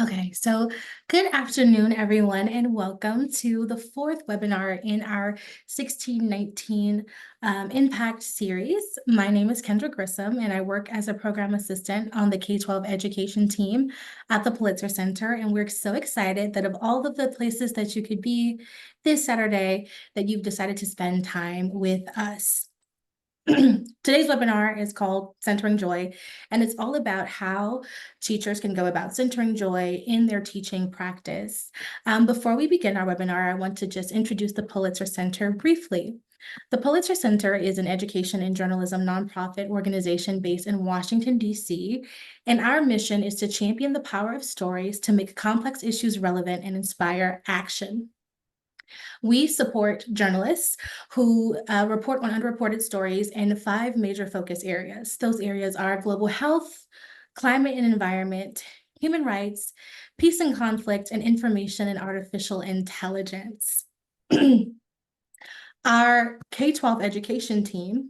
Okay, so good afternoon, everyone, and welcome to the fourth webinar in our 1619 Impact series. My name is Kendra Grissom, and I work as a program assistant on the K-12 education team at the Pulitzer Center. And we're so excited that of all of the places that you could be this Saturday, that you've decided to spend time with us. Today's webinar is called Centering Joy, and it's all about how teachers can go about centering joy in their teaching practice. Before we begin our webinar, I want to just introduce the Pulitzer Center briefly. The Pulitzer Center is an education and journalism nonprofit organization based in Washington, D.C., and our mission is to champion the power of stories to make complex issues relevant and inspire action. We support journalists who report on underreported stories in 5 major focus areas. Those areas are global health, climate and environment, human rights, peace and conflict, and information and artificial intelligence. Our K-12 education team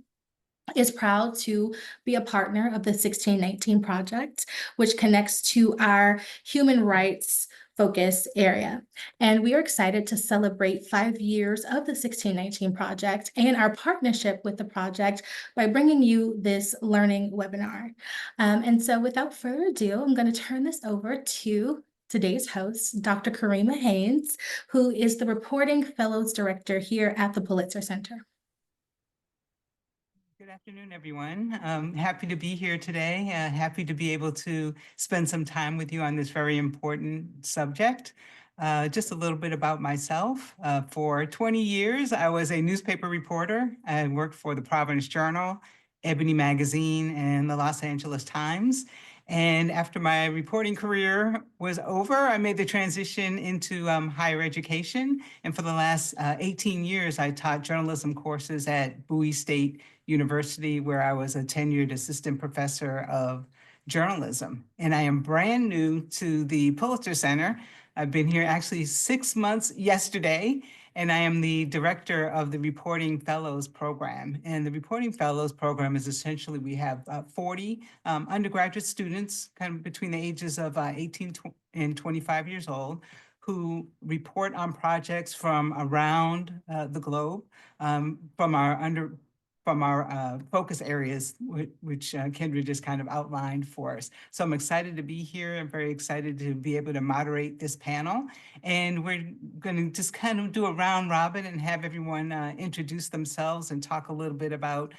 is proud to be a partner of the 1619 project, which connects to our human rights focus area. And we are excited to celebrate 5 years of the 1619 project and our partnership with the project by bringing you this learning webinar. And so without further ado, I'm going to turn this over to today's host, Dr. Karima Haynes, who is the Reporting Fellows Director here at the Pulitzer Center. Good afternoon, everyone. Happy to be here today. Happy to be able to spend some time with you on this very important subject. Just a little bit about myself. For 20 years, I was a newspaper reporter. I worked for the Providence Journal, Ebony Magazine, and the Los Angeles Times. And after my reporting career was over, I made the transition into higher education. And for the last 18 years, I taught journalism courses at Bowie State University, where I was a tenured assistant professor of journalism. And I am brand new to the Pulitzer Center. I've been here actually 6 months yesterday, and I am the director of the Reporting Fellows Program. And the Reporting Fellows Program is essentially, we have 40 undergraduate students kind of between the ages of 18 and 25 years old who report on projects from around the globe, from our focus areas, which Kendra just kind of outlined for us. So I'm excited to be here. I'm very excited to be able to moderate this panel. And we're going to just kind of do a round robin and have everyone introduce themselves and talk a little bit about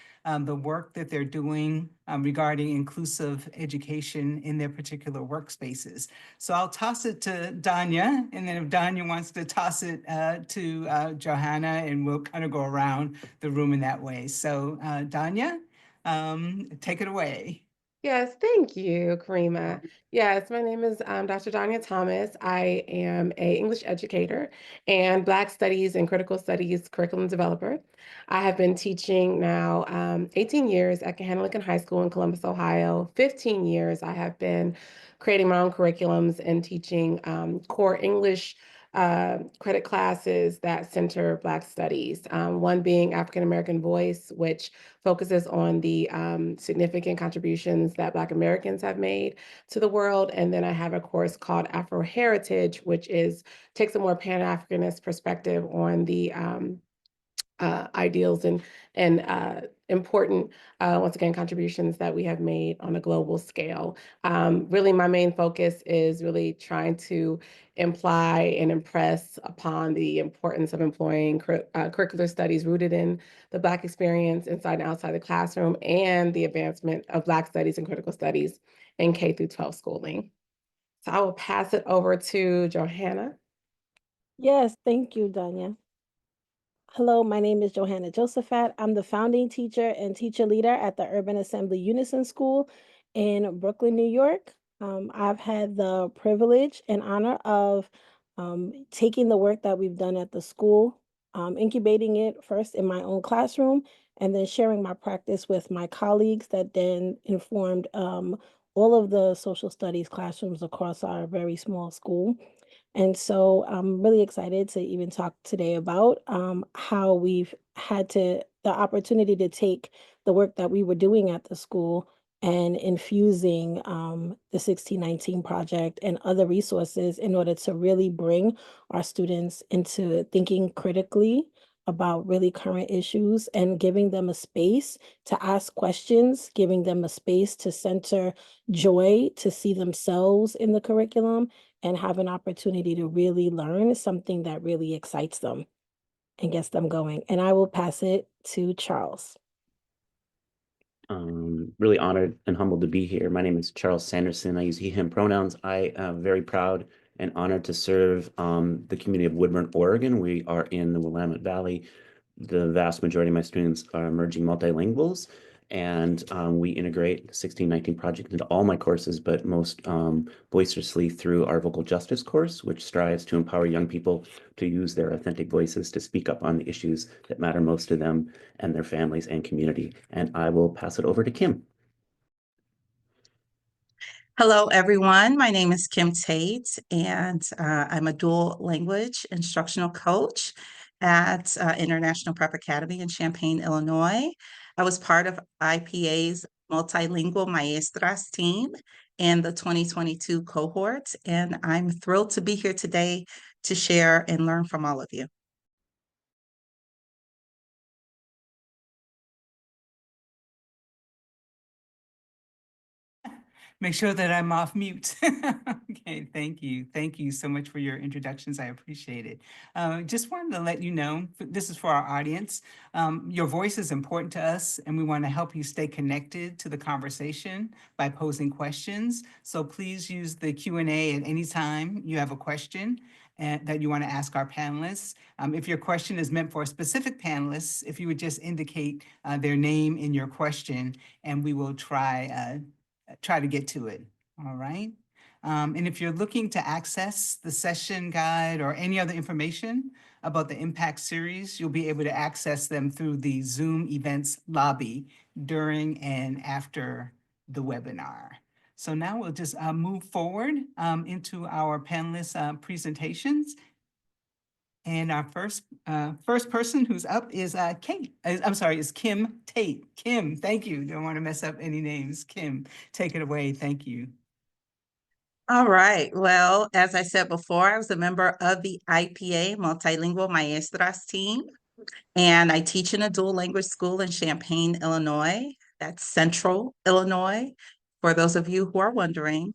the work that they're doing regarding inclusive education in their particular workspaces. So I'll toss it to Donja, and then if Donja wants to toss it to Johanna, and we'll kind of go around the room in that way. So Donja, take it away. Yes, thank you, Karima. Yes, my name is Dr. Donja Thomas. I am an English educator and Black Studies and Critical Studies curriculum developer. I have been teaching now 18 years at Lincoln High School in Columbus, Ohio. 15 years I have been creating my own curriculums and teaching core English credit classes that center Black studies. One being African American Voice, which focuses on the significant contributions that Black Americans have made to the world. And then I have a course called Afro Heritage, which takes a more Pan-Africanist perspective on the ideals and important, once again, contributions that we have made on a global scale. Really, my main focus is really trying to imply and impress upon the importance of employing curricular studies rooted in the Black experience inside and outside the classroom, and the advancement of Black studies and critical studies in K through 12 schooling. So I will pass it over to Johanna. Yes, thank you, Donja. Hello, my name is Johanna Josaphat. I'm the founding teacher and teacher leader at the Urban Assembly Unison School in Brooklyn, New York. I've had the privilege and honor of taking the work that we've done at the school, incubating it first in my own classroom, and then sharing my practice with my colleagues that then informed all of the social studies classrooms across our very small school. And so I'm really excited to even talk today about how we've had the opportunity to take the work that we were doing at the school and infusing the 1619 project and other resources in order to really bring our students into thinking critically about really current issues and giving them a space to ask questions, giving them a space to center joy, to see themselves in the curriculum, and have an opportunity to really learn something that really excites them and gets them going. And I will pass it to Charles. Really honored and humbled to be here. My name is Charles Sanderson. I use he, him pronouns. I am very proud and honored to serve the community of Woodburn, Oregon. We are in the Willamette Valley. The vast majority of my students are emerging multilinguals, and we integrate the 1619 project into all my courses, but most boisterously through our vocal justice course, which strives to empower young people to use their authentic voices to speak up on the issues that matter most to them and their families and community. And I will pass it over to Kim. Hello, everyone. My name is Kim Tate, and I'm a dual language instructional coach at International Prep Academy in Champaign, Illinois. I was part of IPA's Multilingual Maestras team in the 2022 cohort, and I'm thrilled to be here today to share and learn from all of you. Make sure that I'm off mute. Okay, thank you. Thank you so much for your introductions. I appreciate it. Just wanted to let you know, this is for our audience. Your voice is important to us, and we want to help you stay connected to the conversation by posing questions. So please use the Q&A at any time you have a question that you want to ask our panelists. If your question is meant for a specific panelist, if you would just indicate their name in your question, and we will try to get to it, all right? And if you're looking to access the session guide or any other information about the Impact series, you'll be able to access them through the Zoom events lobby during and after the webinar. So now we'll just move forward into our panelists' presentations. And our first person who's up is is Kim Tate. Kim, thank you. Don't want to mess up any names. Kim, take it away. Thank you. All right. Well, as I said before, I was a member of the IPA Multilingual Maestras team, and I teach in a dual language school in Champaign, Illinois. That's Central Illinois, for those of you who are wondering.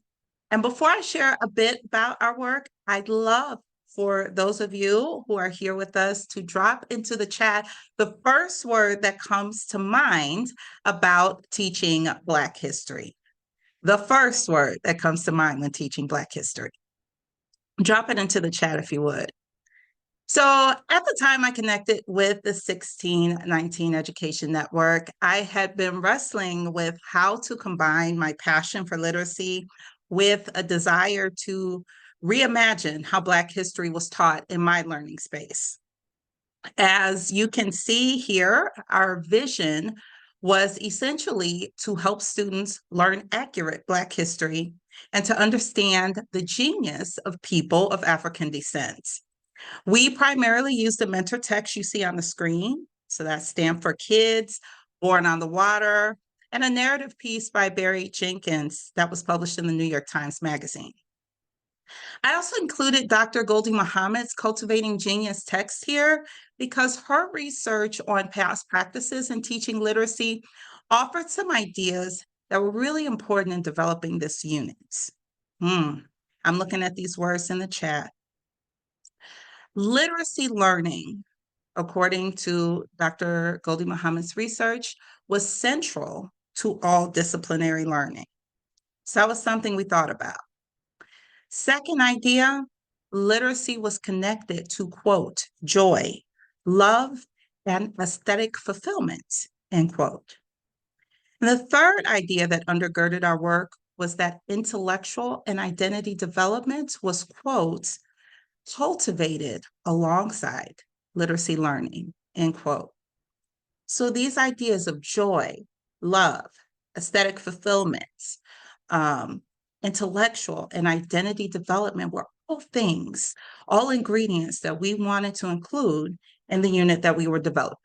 And before I share a bit about our work, I'd love for those of you who are here with us to drop into the chat the first word that comes to mind about teaching Black history. The first word that comes to mind when teaching Black history. Drop it into the chat if you would. So at the time I connected with the 1619 Education Network, I had been wrestling with how to combine my passion for literacy with a desire to reimagine how Black history was taught in my learning space. As you can see here, our vision was essentially to help students learn accurate Black history and to understand the genius of people of African descent. We primarily use the mentor text you see on the screen. So that's Stanford Kids, Born on the Water, and a narrative piece by Barry Jenkins that was published in the New York Times Magazine. I also included Dr. Goldie Muhammad's Cultivating Genius text here because her research on past practices in teaching literacy offered some ideas that were really important in developing this unit. I'm looking at these words in the chat. Literacy learning, according to Dr. Goldie Muhammad's research, was central to all disciplinary learning. So that was something we thought about. Second idea, literacy was connected to, quote, joy, love, and aesthetic fulfillment, end quote. And the third idea that undergirded our work was that intellectual and identity development was, quote, cultivated alongside literacy learning, end quote. So these ideas of joy, love, aesthetic fulfillment, intellectual and identity development were all things, all ingredients that we wanted to include in the unit that we were developing.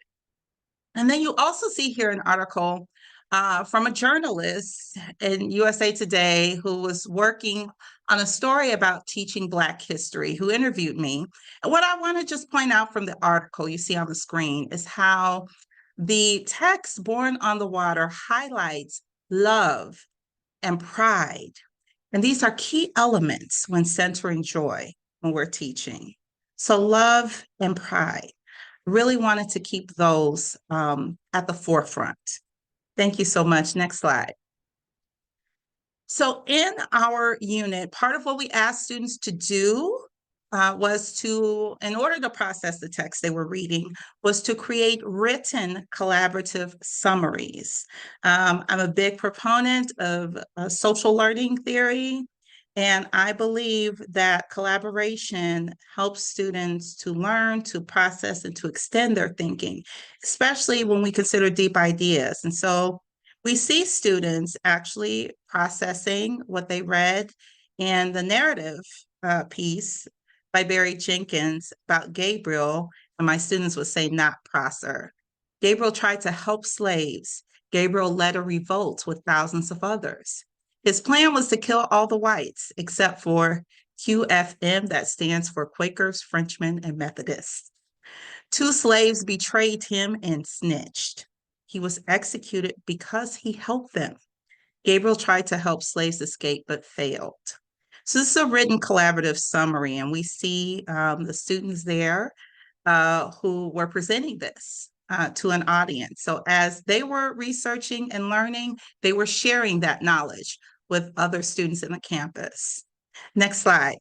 And then you also see here an article from a journalist in USA Today who was working on a story about teaching Black history, who interviewed me. And what I want to just point out from the article you see on the screen is how the text Born on the Water highlights love and pride. And these are key elements when centering joy when we're teaching. So love and pride. Really wanted to keep those at the forefront. Thank you so much. Next slide. So in our unit, part of what we asked students to do was to, in order to process the text they were reading, was to create written collaborative summaries. I'm a big proponent of social learning theory, and I believe that collaboration helps students to learn, to process, and to extend their thinking, especially when we consider deep ideas. And so we see students actually processing what they read in the narrative piece by Barry Jenkins about Gabriel, and my students would say not Prosser. Gabriel tried to help slaves. Gabriel led a revolt with thousands of others. His plan was to kill all the whites except for QFM, that stands for Quakers, Frenchmen, and Methodists. 2 slaves betrayed him and snitched. He was executed because he helped them. Gabriel tried to help slaves escape but failed. So this is a written collaborative summary, and we see the students there who were presenting this to an audience. So as they were researching and learning, they were sharing that knowledge with other students in the campus. Next slide.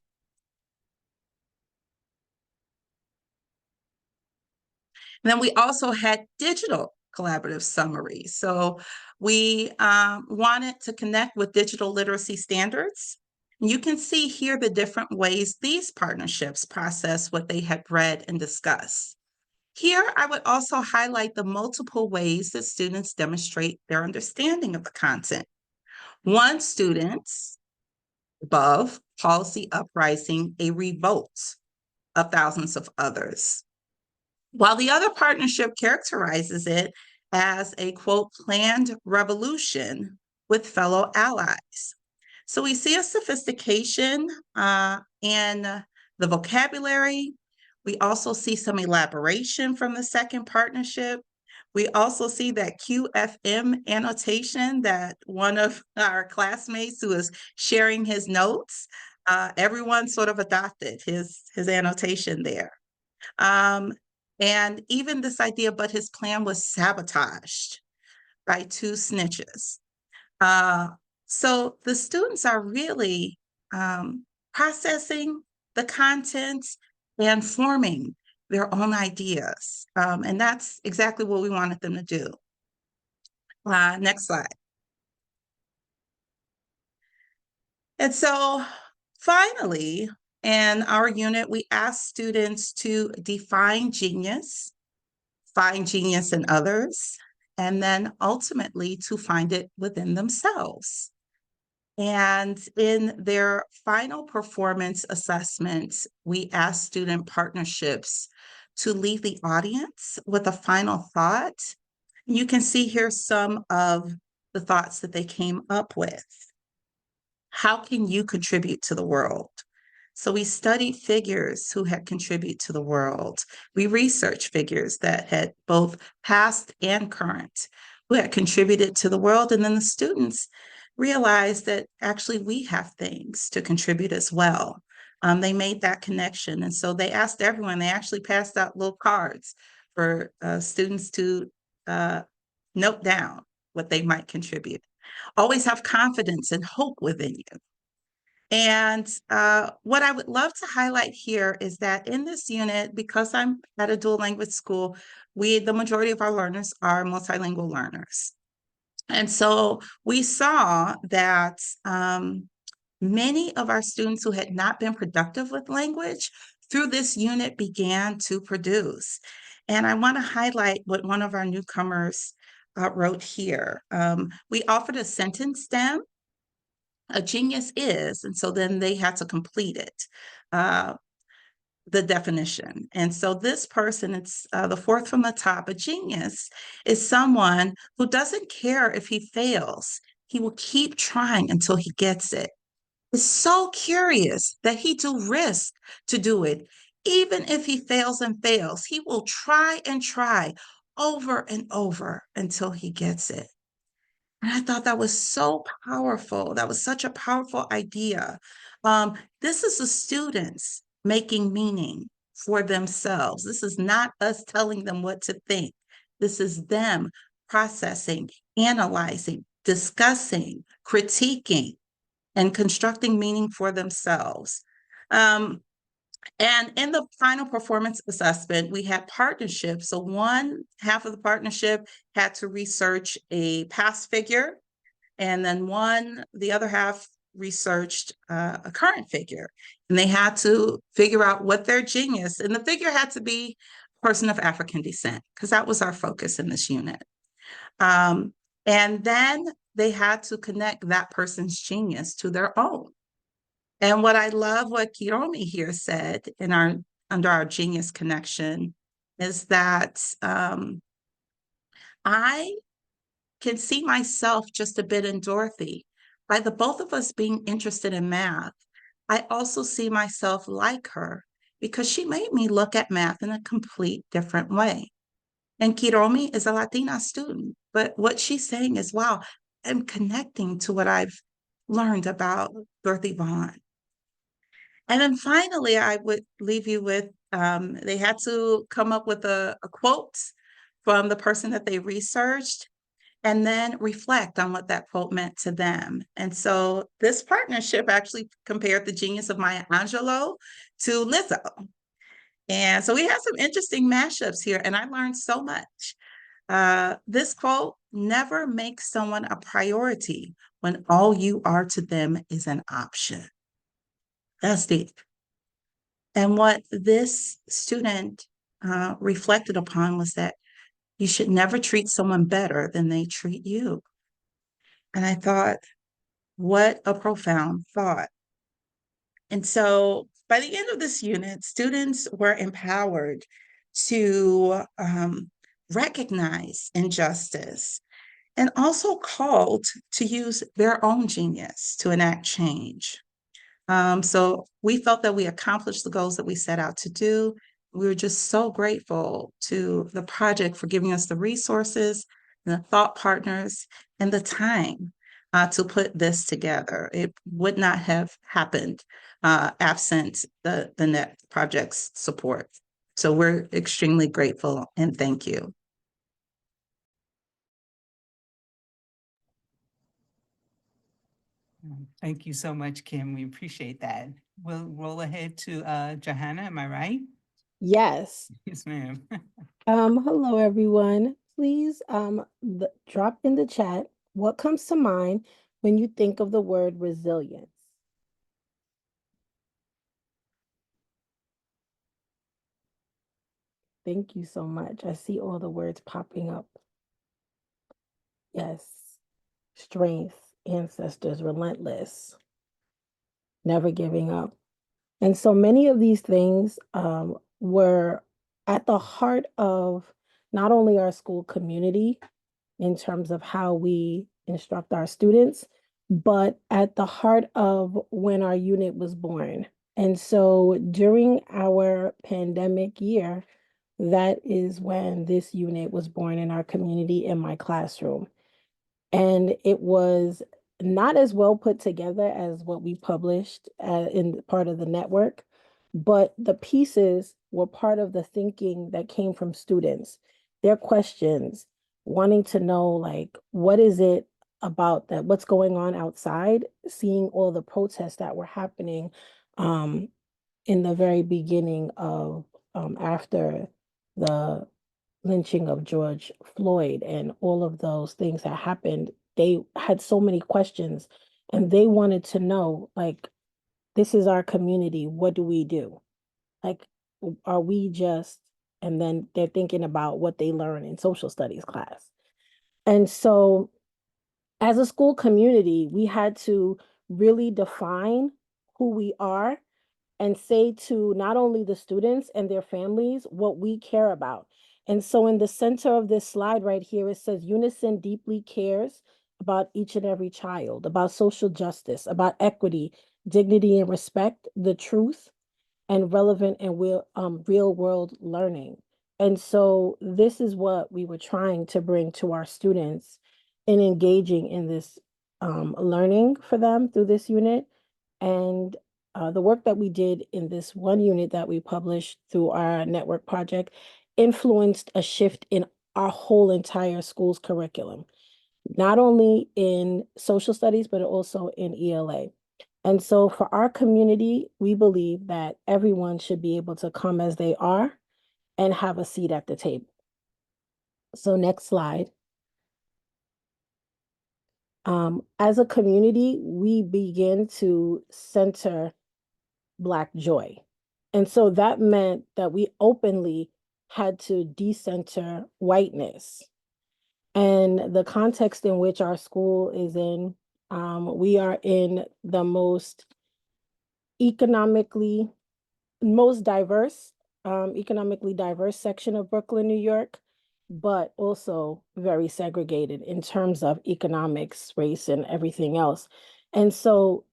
And then we also had digital collaborative summaries. So we wanted to connect with digital literacy standards. You can see here the different ways these partnerships process what they had read and discussed. Here, I would also highlight the multiple ways that students demonstrate their understanding of the content. One student above, policy uprising, a revolt of thousands of others, while the other partnership characterizes it as a, quote, planned revolution with fellow allies. So we see a sophistication in the vocabulary. We also see some elaboration from the second partnership. We also see that QFM annotation that one of our classmates who is sharing his notes, everyone sort of adopted his annotation there. And even this idea, but his plan was sabotaged by 2 snitches. So the students are really processing the content and forming their own ideas. And that's exactly what we wanted them to do. Next slide. And so finally, in our unit, we asked students to define genius, find genius in others, and then ultimately to find it within themselves. And in their final performance assessments, we asked student partnerships to leave the audience with a final thought. You can see here some of the thoughts that they came up with. How can you contribute to the world? So we studied figures who had contributed to the world. We researched figures that had both past and current, who had contributed to the world. And then the students realized that actually we have things to contribute as well. They made that connection. And so they asked everyone, they actually passed out little cards for students to note down what they might contribute. Always have confidence and hope within you. And what I would love to highlight here is that in this unit, because I'm at a dual language school, the majority of our learners are multilingual learners. And so we saw that many of our students who had not been productive with language through this unit began to produce. And I want to highlight what one of our newcomers wrote here. We offered a sentence stem. A genius is, and so then they had to complete it. the definition. And so this person, it's the fourth from the top, a genius is someone who doesn't care if he fails. He will keep trying until he gets it. Is so curious that he do risk to do it. Even if he fails and fails, he will try and try over and over until he gets it. And I thought that was so powerful. That was such a powerful idea. This is the students making meaning for themselves. This is not us telling them what to think. This is them processing, analyzing, discussing, critiquing, and constructing meaning for themselves. And in the final performance assessment, we had partnerships. So one half of the partnership had to research a past figure, and then the other half researched a current figure. And they had to figure out what their genius, and the figure had to be a person of African descent, because that was our focus in this unit. And then they had to connect that person's genius to their own. And what I love what Kiromi here said under our genius connection is that I can see myself just a bit in Dorothy. By the both of us being interested in math, I also see myself like her because she made me look at math in a complete different way. And Kiromi is a Latina student, but what she's saying is, wow, I'm connecting to what I've learned about Dorothy Vaughan. And then finally, I would leave you with, they had to come up with a quote from the person that they researched and then reflect on what that quote meant to them. And so this partnership actually compared the genius of Maya Angelou to Lizzo. And so we had some interesting mashups here, and I learned so much. This quote, never make someone a priority when all you are to them is an option. That's deep. And what this student reflected upon was that you should never treat someone better than they treat you. And I thought, what a profound thought. And so by the end of this unit, students were empowered to recognize injustice and also called to use their own genius to enact change. So we felt that we accomplished the goals that we set out to do. We were just so grateful to the project for giving us the resources, the thought partners, and the time to put this together. It would not have happened absent the NET project's support. So we're extremely grateful and thank you. Thank you so much, Kim. We appreciate that. We'll roll ahead to Johanna, am I right? Yes. Yes, ma'am. Hello, everyone. Please drop in the chat what comes to mind when you think of the word resilience. Thank you so much. I see all the words popping up. Yes. Strength, ancestors, relentless, never giving up. And so many of these things were at the heart of not only our school community in terms of how we instruct our students, but at the heart of when our unit was born. And so during our pandemic year, that is when this unit was born in our community in my classroom. And it was not as well put together as what we published in part of the network, but the pieces were part of the thinking that came from students, their questions, wanting to know, like, what is it about that, what's going on outside, seeing all the protests that were happening in the very beginning of after the lynching of George Floyd and all of those things that happened. They had so many questions and they wanted to know, like, this is our community. What do we do? Like, are we just, and then they're thinking about what they learn in social studies class. And so as a school community, we had to really define who we are and say to not only the students and their families what we care about. And so in the center of this slide right here, it says Unison deeply cares about each and every child, about social justice, about equity, dignity and respect, the truth, and relevant and real world learning. And so this is what we were trying to bring to our students in engaging in this learning for them through this unit. And the work that we did in this one unit that we published through our network project influenced a shift in our whole entire school's curriculum, not only in social studies, but also in ELA. And so for our community, we believe that everyone should be able to come as they are and have a seat at the table. So next slide. As a community, we begin to center Black joy. And so that meant that we openly had to decenter whiteness. And the context in which our school is in, we are in the economically economically diverse section of Brooklyn, New York, but also very segregated in terms of economics, race, and everything else. And so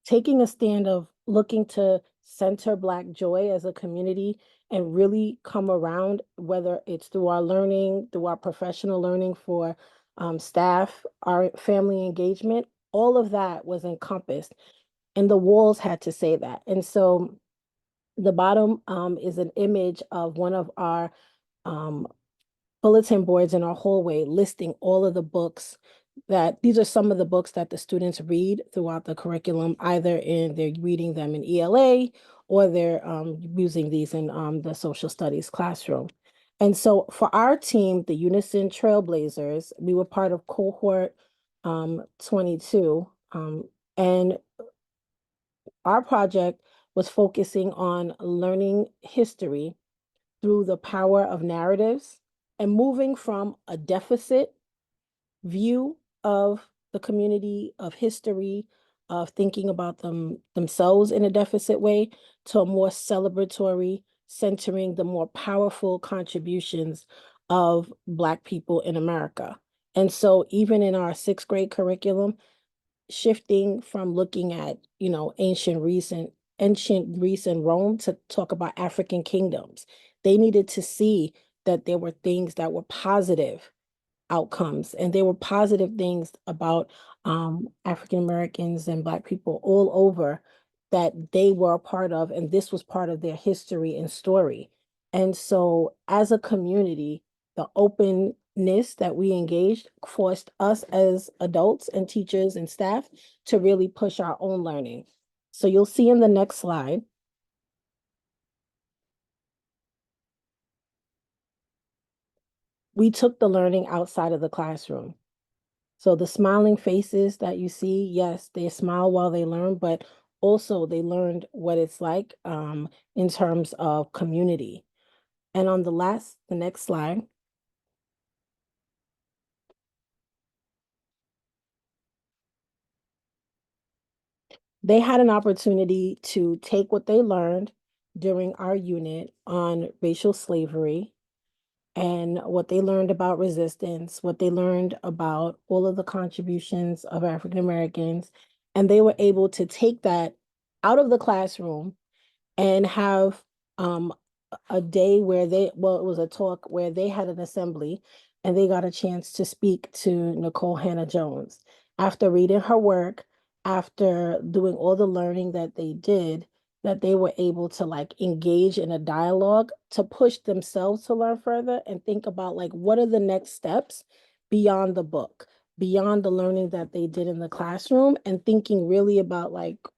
taking a stand of looking to center Black joy as a community and really come around, whether it's through our learning, through our professional learning for staff, our family engagement, all of that was encompassed. And the walls had to say that. And so the bottom is an image of one of our bulletin boards in our hallway listing all of the books these are some of the books that the students read throughout the curriculum, either they're reading them in ELA or they're using these in the social studies classroom. And so for our team, the Unison Trailblazers, we were part of cohort 22, and our project was focusing on learning history through the power of narratives and moving from a deficit view of the community, of history, of thinking about themselves in a deficit way, to a more celebratory, centering the more powerful contributions of Black people in America. And so even in our 6th grade curriculum, shifting from looking at, ancient Greece and Rome to talk about African kingdoms. They needed to see that there were things that were positive outcomes, and there were positive things about African Americans and Black people all over that they were a part of, and this was part of their history and story. And so as a community, the openness that we engaged forced us as adults and teachers and staff to really push our own learning. So you'll see in the next slide, we took the learning outside of the classroom. So the smiling faces that you see, yes, they smile while they learn, but also they learned what it's like in terms of community. And on the next slide, they had an opportunity to take what they learned during our unit on racial slavery and what they learned about resistance, what they learned about all of the contributions of African Americans, and they were able to take that out of the classroom and have a day where it was a talk where they had an assembly and they got a chance to speak to Nicole Hannah Jones. After reading her work, after doing all the learning that they did, that they were able to engage in a dialogue to push themselves to learn further and think about what are the next steps beyond the book, beyond the learning that they did in the classroom, and thinking really about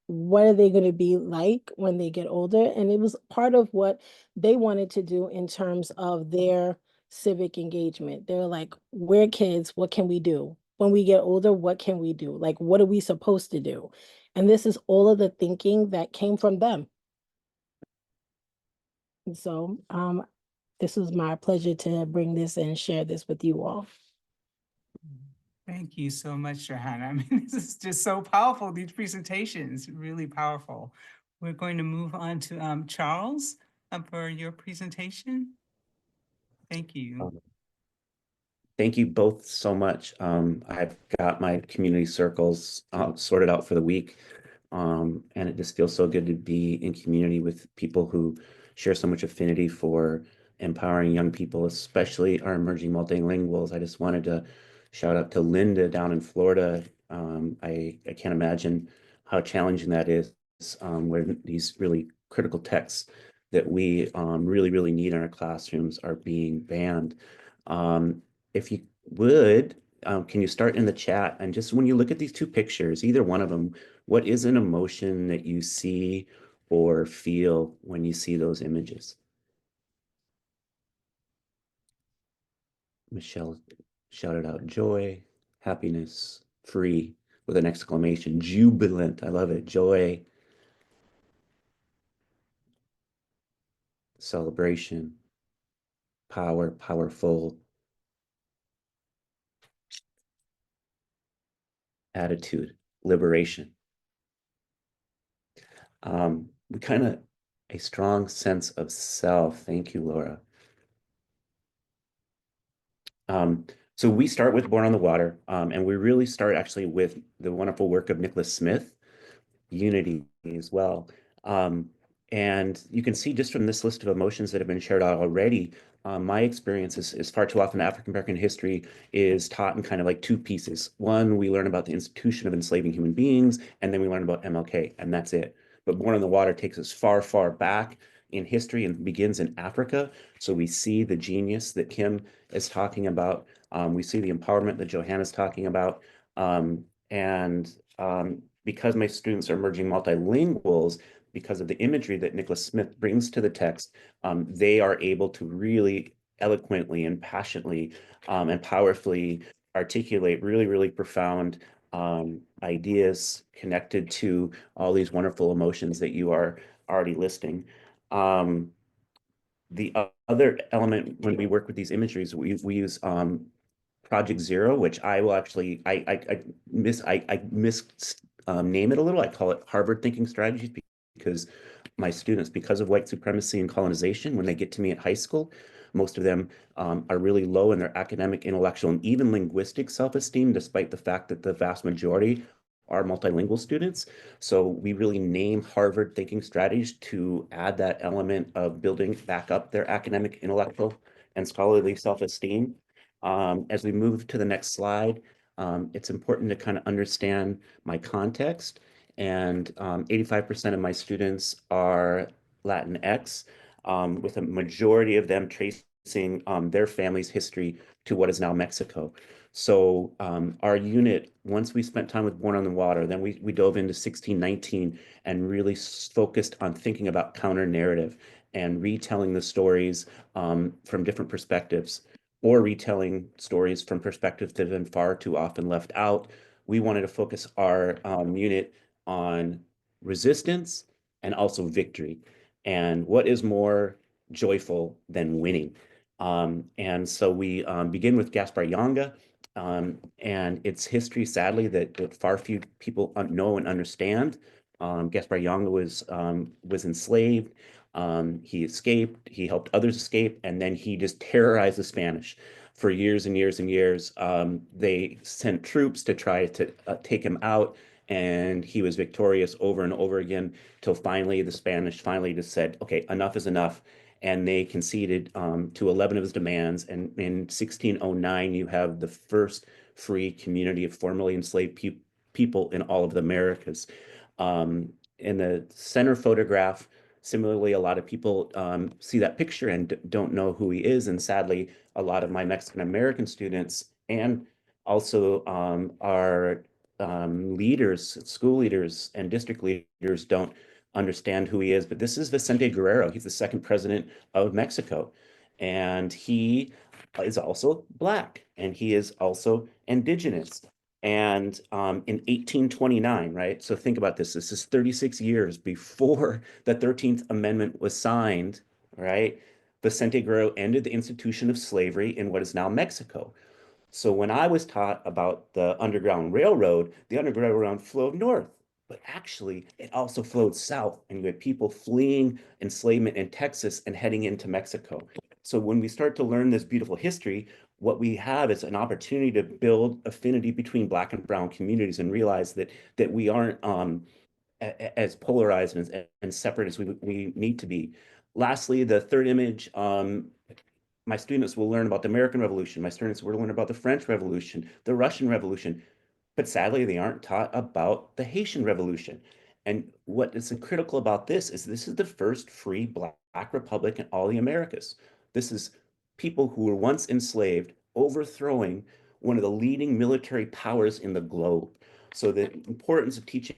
what are they going to be like when they get older. And it was part of what they wanted to do in terms of their civic engagement. They're like, we're kids, what can we do? When we get older, what can we do? What are we supposed to do? And this is all of the thinking that came from them. And so this was my pleasure to bring this and share this with you all. Thank you so much, Johanna. I mean, this is just so powerful, these presentations, really powerful. We're going to move on to Charles for your presentation. Thank you. Thank you both so much. I've got my community circles sorted out for the week. And it just feels so good to be in community with people who share so much affinity for empowering young people, especially our emerging multilinguals. I just wanted to shout out to Linda down in Florida. I can't imagine how challenging that is, where these really critical texts that we really, really need in our classrooms are being banned. If you would, can you start in the chat? And just when you look at these two pictures, either one of them, what is an emotion that you see or feel when you see those images? Michelle shouted out joy, happiness, free, with an exclamation, jubilant. I love it. Joy, celebration, power, powerful, attitude, liberation. We kind of a strong sense of self. Thank you, Laura. So we start with Born on the Water, and we really start actually with the wonderful work of Nicholas Smith, Unity as well. And you can see just from this list of emotions that have been shared out already, my experience is far too often African-American history is taught in kind of like two pieces. One, we learn about the institution of enslaving human beings, and then we learn about MLK, and that's it. But Born on the Water takes us far, far back in history and begins in Africa. So we see the genius that Kim is talking about. We see the empowerment that Johanna's talking about. Because my students are emerging multilinguals, because of the imagery that Nicholas Smith brings to the text, they are able to really eloquently and passionately and powerfully articulate really, really profound ideas connected to all these wonderful emotions that you are already listing. The other element when we work with these imageries, we use Project Zero, which I will actually I name it a little. I call it Harvard Thinking Strategies because my students, because of white supremacy and colonization, when they get to me at high school, most of them are really low in their academic, intellectual, and even linguistic self-esteem, despite the fact that the vast majority are multilingual students. So we really name Harvard Thinking Strategies to add that element of building back up their academic, intellectual, and scholarly self-esteem. As we move to the next slide, it's important to kind of understand my context. And 85% of my students are Latinx, with a majority of them tracing their family's history to what is now Mexico. So our unit, once we spent time with Born on the Water, then we dove into 1619 and really focused on thinking about counter narrative and retelling the stories from different perspectives, or retelling stories from perspectives that have been far too often left out. We wanted to focus our unit on resistance and also victory. And what is more joyful than winning? And so we begin with Gaspar Yanga, and its history, sadly, that far few people know and understand. Gaspar Yanga was enslaved. He escaped, he helped others escape, and then he just terrorized the Spanish for years and years and years. They sent troops to try to take him out, and he was victorious over and over again till finally the Spanish finally just said, okay, enough is enough. And they conceded to 11 of his demands. And in 1609, you have the first free community of formerly enslaved people in all of the Americas. In the center photograph, similarly, a lot of people see that picture and don't know who he is. And sadly, a lot of my Mexican American students and also our leaders, school leaders and district leaders don't understand who he is. But this is Vicente Guerrero. He's the second president of Mexico. And he is also Black, and he is also indigenous. And in 1829, right? So think about this. This is 36 years before the 13th Amendment was signed, right? Vicente Guerrero ended the institution of slavery in what is now Mexico. So when I was taught about the Underground Railroad, the Underground Railroad flowed north, but actually it also flowed south, and you had people fleeing enslavement in Texas and heading into Mexico. So when we start to learn this beautiful history, what we have is an opportunity to build affinity between Black and Brown communities and realize that we aren't as polarized and separate as we need to be. Lastly, the third image, my students will learn about the American Revolution. My students will learn about the French Revolution, the Russian Revolution, but sadly, they aren't taught about the Haitian Revolution. And what is critical about this is the first free Black republic in all the Americas. This is people who were once enslaved overthrowing one of the leading military powers in the globe. So the importance of teaching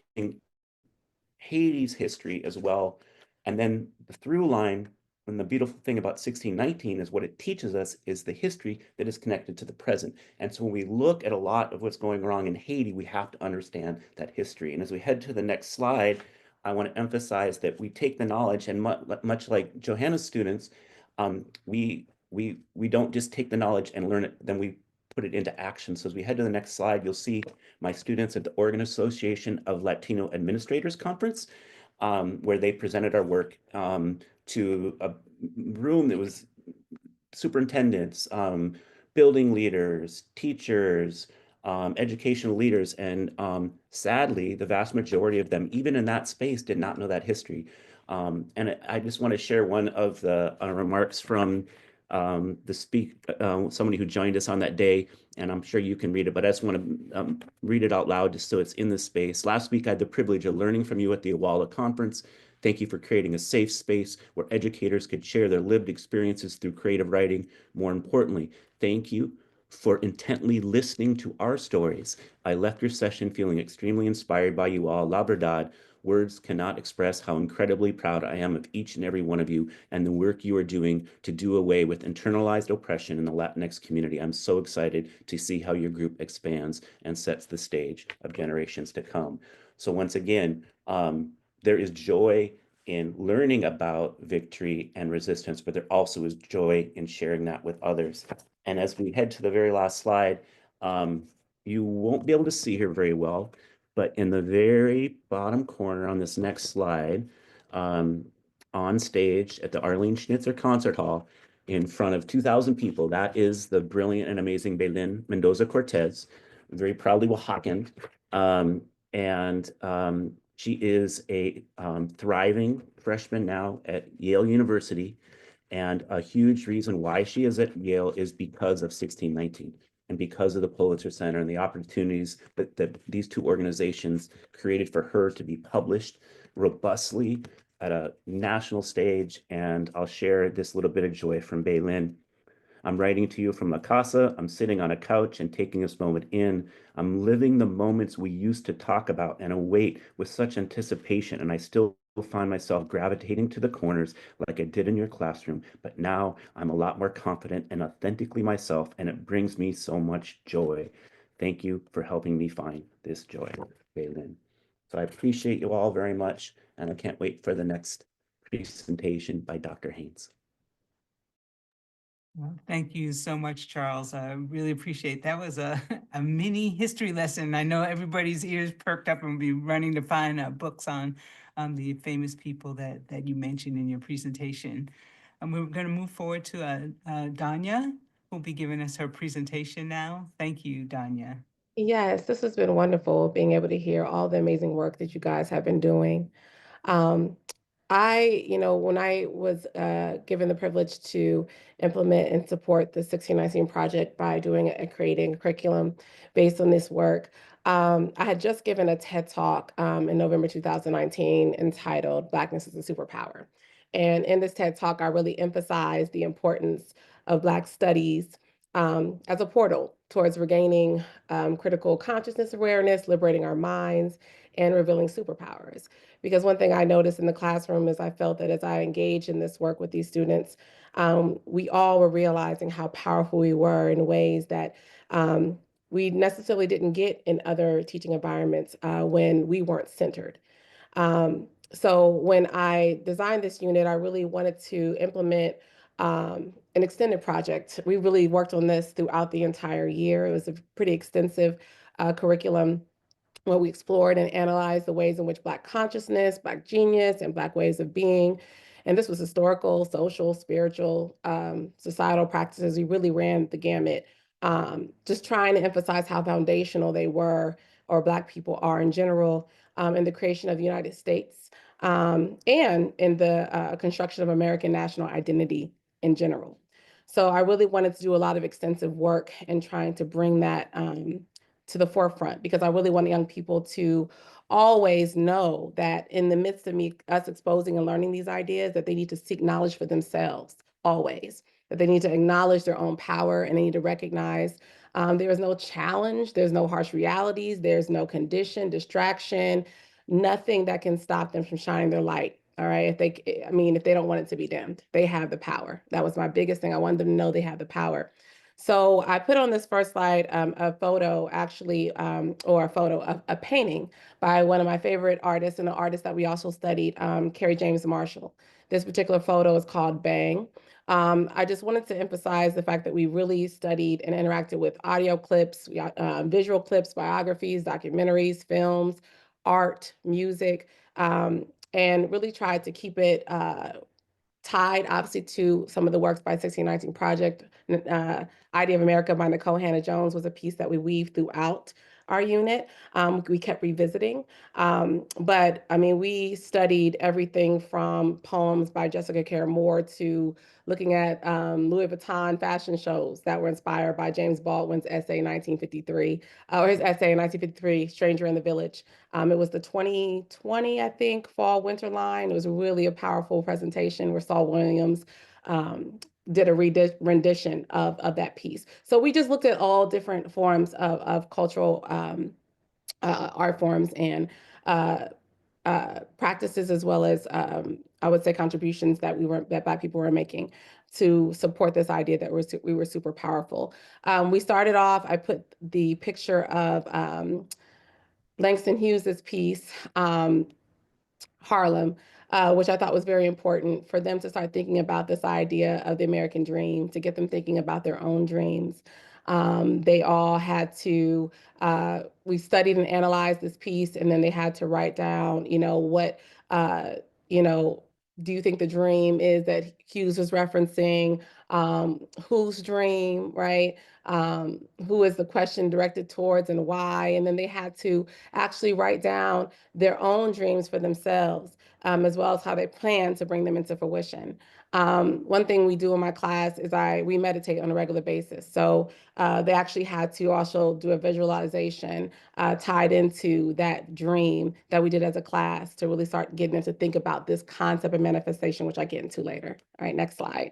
Haiti's history as well. And then the through line, and the beautiful thing about 1619 is what it teaches us is the history that is connected to the present. And so when we look at a lot of what's going wrong in Haiti, we have to understand that history. And as we head to the next slide, I want to emphasize that we take the knowledge, and much like Johanna's students, we don't just take the knowledge and learn it, then we put it into action. So as we head to the next slide, you'll see my students at the Oregon Association of Latino Administrators Conference, where they presented our work to a room that was superintendents, building leaders, teachers, educational leaders, and sadly, the vast majority of them, even in that space, did not know that history. And I just want to share one of the remarks from somebody who joined us on that day, and I'm sure you can read it, but I just want to read it out loud just so it's in this space. Last week, I had the privilege of learning from you at the Awala Conference. Thank you for creating a safe space where educators could share their lived experiences through creative writing. More importantly, thank you for intently listening to our stories. I left your session feeling extremely inspired by you all. La verdad, words cannot express how incredibly proud I am of each and every one of you and the work you are doing to do away with internalized oppression in the Latinx community. I'm so excited to see how your group expands and sets the stage of generations to come. So once again, there is joy in learning about victory and resistance, but there also is joy in sharing that with others. And as we head to the very last slide, you won't be able to see her very well, but in the very bottom corner on this next slide, on stage at the Arlene Schnitzer Concert Hall in front of 2,000 people, that is the brilliant and amazing Belén Mendoza Cortez, very proudly Oaxacan. She is a thriving freshman now at Yale University. And a huge reason why she is at Yale is because of 1619 and because of the Pulitzer Center and the opportunities that these two organizations created for her to be published robustly at a national stage. And I'll share this little bit of joy from Belén. I'm writing to you from La Casa. I'm sitting on a couch and taking this moment in. I'm living the moments we used to talk about and await with such anticipation, and I still find myself gravitating to the corners like I did in your classroom. But now I'm a lot more confident and authentically myself, and it brings me so much joy. Thank you for helping me find this joy, Belén. So I appreciate you all very much, and I can't wait for the next presentation by Dr. Haynes. Well, thank you so much, Charles. I really appreciate that. Was a mini history lesson. I know everybody's ears perked up and will be running to find books on the famous people that you mentioned in your presentation. And we're going to move forward to Donja, who'll be giving us her presentation now. Thank you, Donja. Yes, this has been wonderful being able to hear all the amazing work that you guys have been doing. Um, when I was given the privilege to implement and support the 1619 project by doing and creating a curriculum based on this work, I had just given a TED Talk in November 2019 entitled Blackness is a Superpower. And in this TED Talk, I really emphasized the importance of Black studies as a portal towards regaining critical consciousness awareness, liberating our minds, and revealing superpowers. Because one thing I noticed in the classroom is I felt that as I engaged in this work with these students, we all were realizing how powerful we were in ways that we necessarily didn't get in other teaching environments when we weren't centered. So when I designed this unit, I really wanted to implement an extended project. We really worked on this throughout the entire year. It was a pretty extensive curriculum where we explored and analyzed the ways in which Black consciousness, Black genius, and Black ways of being, and this was historical, social, spiritual, societal practices. We really ran the gamut, just trying to emphasize how foundational they were, or Black people are in general, in the creation of the United States, and in the construction of American national identity in general. So I really wanted to do a lot of extensive work in trying to bring that to the forefront, because I really want young people to always know that in the midst of us exposing and learning these ideas, that they need to seek knowledge for themselves, always, that they need to acknowledge their own power, and they need to recognize there is no challenge, there's no harsh realities, there's no condition, distraction, nothing that can stop them from shining their light. All right. If they don't want it to be dimmed, they have the power. That was my biggest thing. I wanted them to know they have the power. So I put on this first slide a photo, actually, or a painting by one of my favorite artists, and an artist that we also studied, Carrie James Marshall. This particular photo is called Bang. I just wanted to emphasize the fact that we really studied and interacted with audio clips, visual clips, biographies, documentaries, films, art, music, and really tried to keep it tied obviously to some of the works by 1619 Project. Idea of America by Nicole Hannah-Jones was a piece that we weaved throughout our unit. We kept revisiting. But I mean, we studied everything from poems by Jessica Care Moore to looking at Louis Vuitton fashion shows that were inspired by James Baldwin's essay in 1953, or his essay in 1953, Stranger in the Village. It was the 2020, I think, fall winter line. It was really a powerful presentation where Saul Williams did a rendition of that piece. So we just looked at all different forms of cultural art forms and practices, as well as I would say contributions that Black people were making to support this idea that we were super powerful. We started off, I put the picture of Langston Hughes's piece, Harlem, which I thought was very important for them to start thinking about this idea of the American dream, to get them thinking about their own dreams. They all had to, we studied and analyzed this piece, and then they had to write down, what, do you think the dream is that Hughes was referencing? Whose dream, right? Who is the question directed towards and why? And then they had to actually write down their own dreams for themselves, as well as how they plan to bring them into fruition. One thing we do in my class is we meditate on a regular basis. So they actually had to also do a visualization tied into that dream that we did as a class to really start getting them to think about this concept of manifestation, which I get into later. All right, next slide.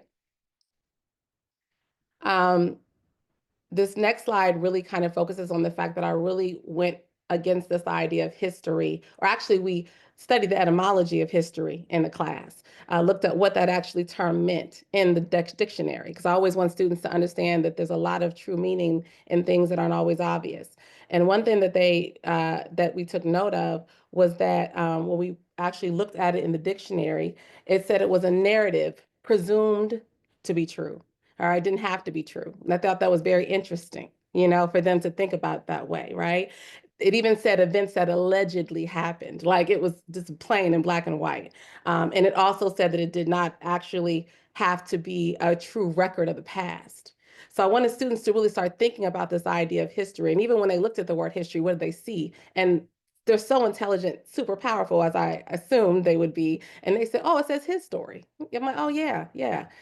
This next slide really kind of focuses on the fact that I really went against this idea of history, or actually we studied the etymology of history in the class, looked at what that actually term meant in the dictionary, because I always want students to understand that there's a lot of true meaning in things that aren't always obvious. And one thing that that we took note of was that when we actually looked at it in the dictionary, it said it was a narrative presumed to be true. All right, didn't have to be true. And I thought that was very interesting, for them to think about it that way, right? It even said events that allegedly happened, like it was just plain in black and white. And it also said that it did not actually have to be a true record of the past. So I wanted students to really start thinking about this idea of history. And even when they looked at the word history, what did they see? And they're so intelligent, super powerful, as I assumed they would be. And they said, oh, it says his story. I'm like, oh, yeah.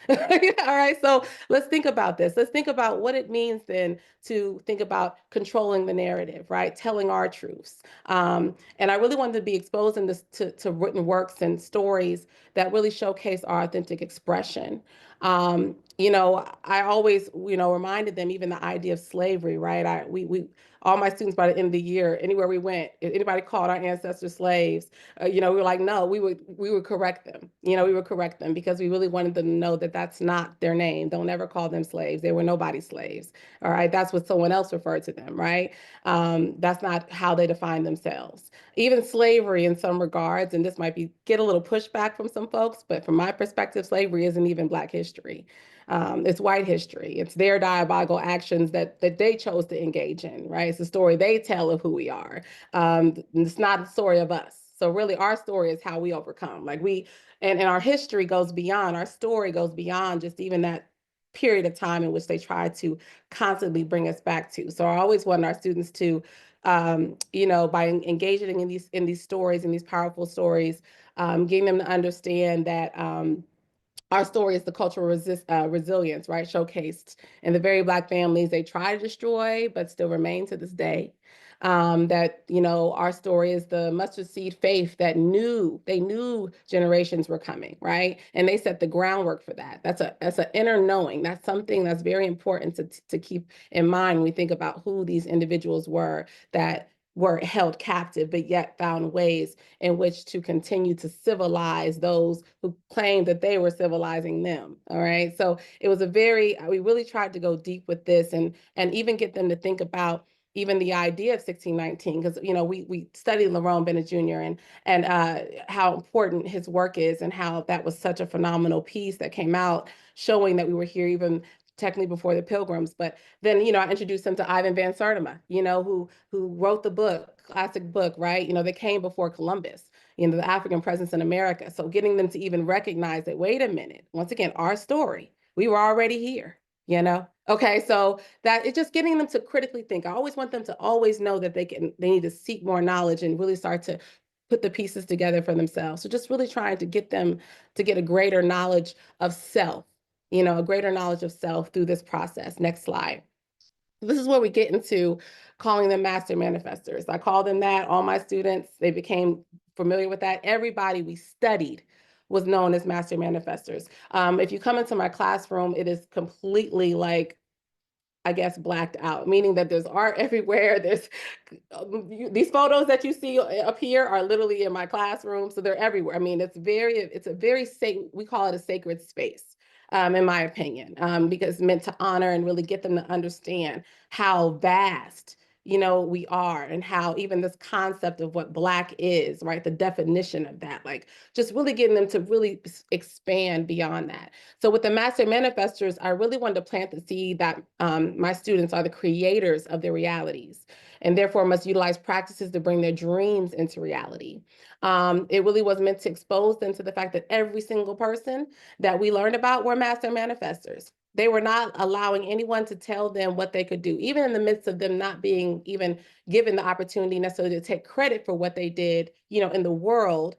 All right. So let's think about this. Let's think about what it means then to think about controlling the narrative, right? Telling our truths. And I really wanted to be exposed in this to written works and stories that really showcase our authentic expression. I always, reminded them even the idea of slavery, right? We all my students by the end of the year, anywhere we went, if anybody called our ancestors slaves, we were like, no, we would correct them. We would correct them because we really wanted them to know that that's not their name. Don't ever call them slaves. They were nobody's slaves. All right. That's what someone else referred to them, right? That's not how they define themselves. Even slavery in some regards, and this might get a little pushback from some folks, but from my perspective, slavery isn't even Black history. It's white history. It's their diabolical actions that they chose to engage in, right? It's the story they tell of who we are. It's not a story of us. So really our story is how we overcome. Like and our history goes beyond, our story goes beyond just even that period of time in which they try to constantly bring us back to. So I always want our students to, by engaging in these stories, in these powerful stories, getting them to understand that our story is the cultural resilience, right? Showcased in the very Black families they try to destroy, but still remain to this day. That, our story is the mustard seed faith that they knew generations were coming, right? And they set the groundwork for that. That's an inner knowing. That's something that's very important to keep in mind when we think about who these individuals were that were held captive, but yet found ways in which to continue to civilize those who claimed that they were civilizing them. All right. So it was we really tried to go deep with this and even get them to think about even the idea of 1619, because we studied Lerone Bennett Jr. and how important his work is and how that was such a phenomenal piece that came out showing that we were here even technically before the Pilgrims. But then, I introduced him to Ivan Van Sertima, who wrote the book, classic book, right? They came before Columbus, the African presence in America. So getting them to even recognize that, wait a minute, once again, our story, we were already here, Okay, so that it's just getting them to critically think. I always want them to always know that they need to seek more knowledge and really start to put the pieces together for themselves. So just really trying to get them to get a greater knowledge of self, a greater knowledge of self through this process. Next slide. This is where we get into calling them master manifestors. I call them that. All my students, they became familiar with that. Everybody we studied was known as master manifestors. If you come into my classroom, it is completely like, I guess, blacked out, meaning that there's art everywhere. There's these photos that you see up here are literally in my classroom. So they're everywhere. I mean, it's a very sacred, we call it a sacred space, in my opinion, because it's meant to honor and really get them to understand how vast, we are, and how even this concept of what Black is, right? The definition of that, like just really getting them to really expand beyond that. So with the Master Manifestors, I really wanted to plant the seed that my students are the creators of their realities and therefore must utilize practices to bring their dreams into reality. It really was meant to expose them to the fact that every single person that we learned about were Master Manifestors. They were not allowing anyone to tell them what they could do, even in the midst of them not being even given the opportunity necessarily to take credit for what they did, in the world.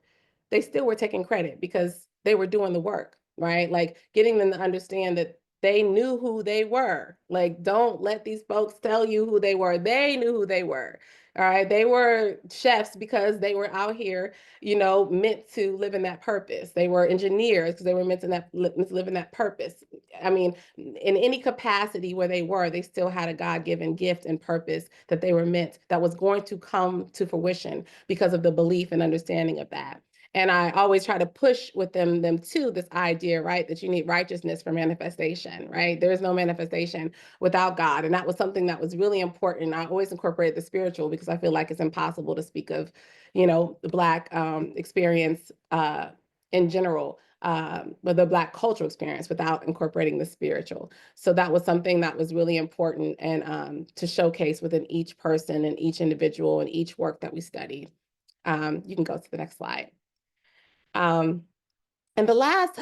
They still were taking credit because they were doing the work, right? Like getting them to understand that they knew who they were. Like, don't let these folks tell you who they were. They knew who they were. All right. They were chefs because they were out here, meant to live in that purpose. They were engineers because they were meant to live in that purpose. I mean, in any capacity where they were, they still had a God-given gift and purpose that they were meant, that was going to come to fruition because of the belief and understanding of that. And I always try to push with them to this idea, right, that you need righteousness for manifestation, right? There is no manifestation without God. And that was something that was really important. I always incorporate the spiritual because I feel like it's impossible to speak of, the Black experience in general, but the Black cultural experience without incorporating the spiritual. So that was something that was really important and to showcase within each person and each individual and each work that we studied. You can go to the next slide. And the last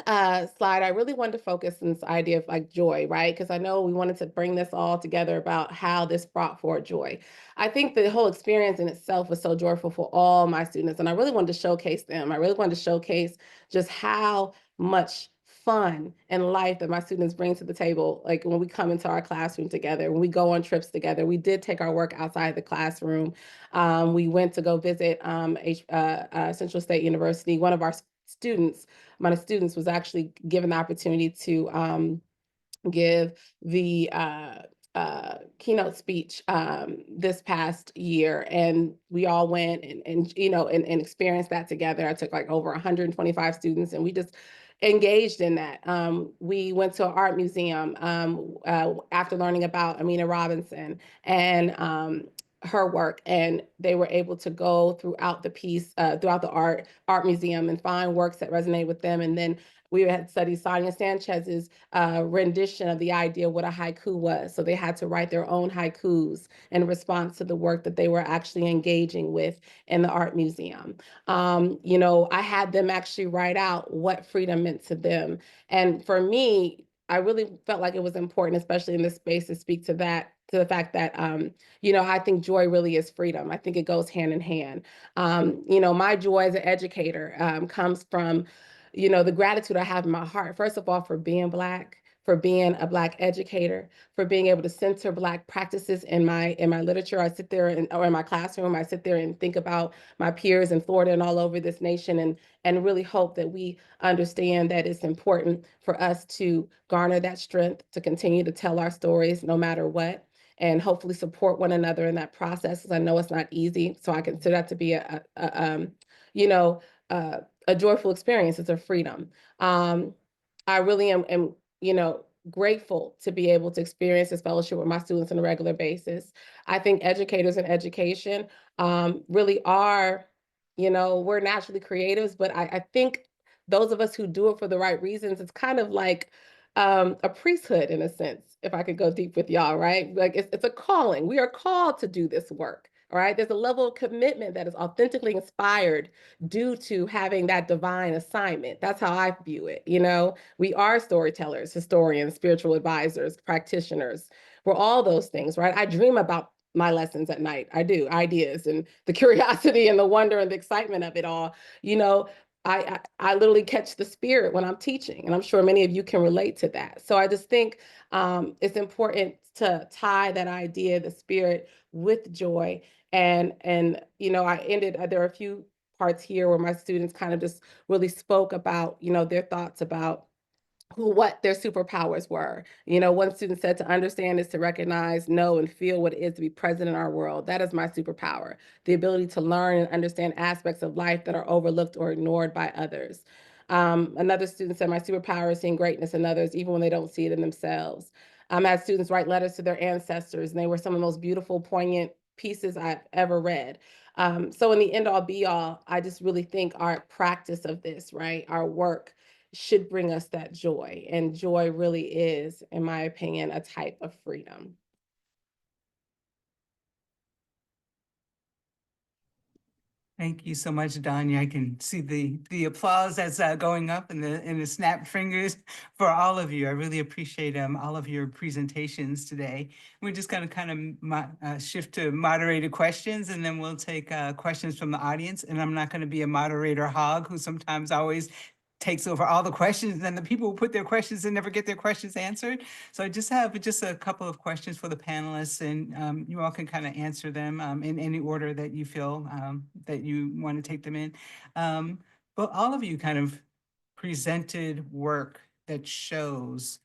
slide, I really wanted to focus on this idea of like joy, right? Because I know we wanted to bring this all together about how this brought forth joy. I think the whole experience in itself was so joyful for all my students, and I really wanted to showcase them. I really wanted to showcase just how much fun and life that my students bring to the table. Like when we come into our classroom together, when we go on trips together, we did take our work outside the classroom. We went to go visit Central State University. One of our my students was actually given the opportunity to give the keynote speech this past year, and we all went and experienced that together. I took like over 125 students, and we just engaged in that. We went to an art museum after learning about Amina Robinson and her work, and they were able to go throughout the piece, throughout the art museum, and find works that resonate with them. And then we had studied Sonia Sanchez's rendition of the idea of what a haiku was. So they had to write their own haikus in response to the work that they were actually engaging with in the art museum. You know, I had them actually write out what freedom meant to them. And for me, I really felt like it was important, especially in this space, to speak to that, to the fact that, you know, I think joy really is freedom. I think it goes hand in hand. You know, my joy as an educator comes from, you know, the gratitude I have in my heart, first of all, for being Black, for being a Black educator, for being able to center Black practices in my literature. I sit there or in my classroom, I sit there and think about my peers in Florida and all over this nation, and really hope that we understand that it's important for us to garner that strength to continue to tell our stories no matter what, and hopefully support one another in that process, because I know it's not easy. So I consider that to be you know, a joyful experience. It's a freedom. I really am, you know, grateful to be able to experience this fellowship with my students on a regular basis. I think educators and education really are, you know, we're naturally creatives, but I think those of us who do it for the right reasons, it's kind of like a priesthood in a sense, if I could go deep with y'all, right? Like it's a calling. We are called to do this work. All right. There's a level of commitment that is authentically inspired due to having that divine assignment. That's how I view it. You know, we are storytellers, historians, spiritual advisors, practitioners. We're all those things, right? I dream about my lessons at night. I do, ideas and the curiosity and the wonder and the excitement of it all. You know, I literally catch the spirit when I'm teaching, and I'm sure many of you can relate to that. So I just think it's important to tie that idea, the spirit, with joy. And you know, there are a few parts here where my students kind of just really spoke about, you know, their thoughts about what their superpowers were. You know, one student said to understand is to recognize, know, and feel what it is to be present in our world. That is my superpower, the ability to learn and understand aspects of life that are overlooked or ignored by others. Another student said, my superpower is seeing greatness in others, even when they don't see it in themselves. I had students write letters to their ancestors, and they were some of the most beautiful, poignant pieces I've ever read. So in the end all be all, I just really think our practice of this, right, our work, should bring us that joy. And joy really is, in my opinion, a type of freedom. Thank you so much, Donja. I can see the applause that's going up and the snap fingers for all of you. I really appreciate all of your presentations today. We're just going to kind of shift to moderated questions, and then we'll take questions from the audience. And I'm not going to be a moderator hog who sometimes always takes over all the questions, and then the people who put their questions and never get their questions answered. So I just have a couple of questions for the panelists, and you all can kind of answer them in any order that you feel that you want to take them in. But all of you kind of presented work that shows